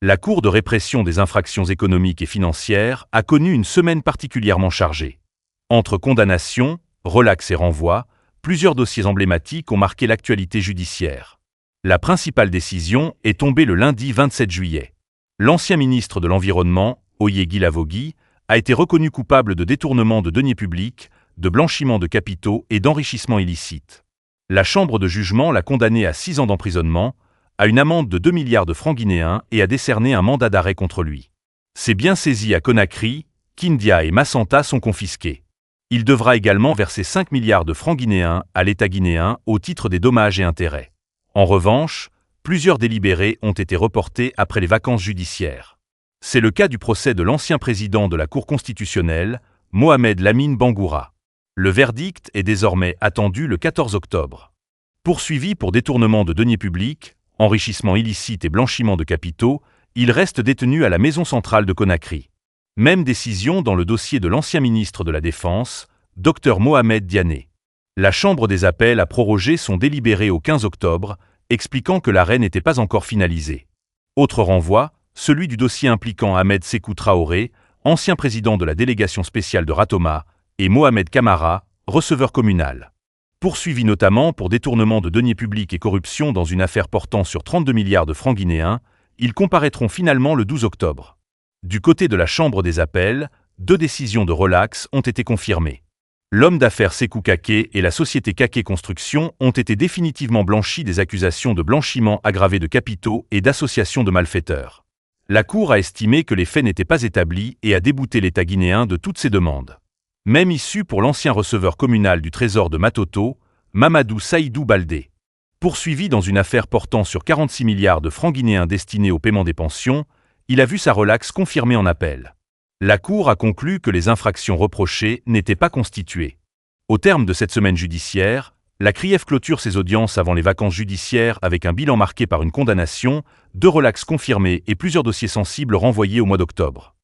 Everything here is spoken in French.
La Cour de répression des infractions économiques et financières a connu une semaine particulièrement chargée. Entre condamnations, relax et renvois, plusieurs dossiers emblématiques ont marqué l'actualité judiciaire. La principale décision est tombée le lundi 27 juillet. L'ancien ministre de l'Environnement, Oyegi Lavogui, a été reconnu coupable de détournement de deniers publics, de blanchiment de capitaux et d'enrichissement illicite. La chambre de jugement l'a condamné à 6 ans d'emprisonnement, à une amende de 2 milliards de francs guinéens et a décerné un mandat d'arrêt contre lui. Ses biens saisis à Conakry, Kindia et Massanta sont confisqués. Il devra également verser 5 milliards de francs guinéens à l'État guinéen au titre des dommages et intérêts. En revanche, plusieurs délibérés ont été reportés après les vacances judiciaires. C'est le cas du procès de l'ancien président de la Cour constitutionnelle, Mohamed Lamine Bangoura. Le verdict est désormais attendu le 14 octobre. Poursuivi pour détournement de deniers publics, enrichissement illicite et blanchiment de capitaux, il reste détenu à la maison centrale de Conakry. Même décision dans le dossier de l'ancien ministre de la Défense, Dr Mohamed Diané. La Chambre des appels a prorogé son délibéré au 15 octobre, expliquant que l'arrêt n'était pas encore finalisé. Autre renvoi, celui du dossier impliquant Ahmed Sékou Traoré, ancien président de la délégation spéciale de Ratoma, et Mohamed Kamara, receveur communal. Poursuivis notamment pour détournement de deniers publics et corruption dans une affaire portant sur 32 milliards de francs guinéens, ils comparaîtront finalement le 12 octobre. Du côté de la Chambre des appels, 2 décisions de relax ont été confirmées. L'homme d'affaires Sékou Kaké et la société Kaké Construction ont été définitivement blanchis des accusations de blanchiment aggravé de capitaux et d'association de malfaiteurs. La Cour a estimé que les faits n'étaient pas établis et a débouté l'État guinéen de toutes ses demandes. Même issue pour l'ancien receveur communal du Trésor de Matoto, Mamadou Saïdou Baldé. Poursuivi dans une affaire portant sur 46 milliards de francs guinéens destinés au paiement des pensions, il a vu sa relaxe confirmée en appel. La Cour a conclu que les infractions reprochées n'étaient pas constituées. Au terme de cette semaine judiciaire, la CRIEF clôture ses audiences avant les vacances judiciaires avec un bilan marqué par une condamnation, 2 relaxes confirmés et plusieurs dossiers sensibles renvoyés au mois d'octobre.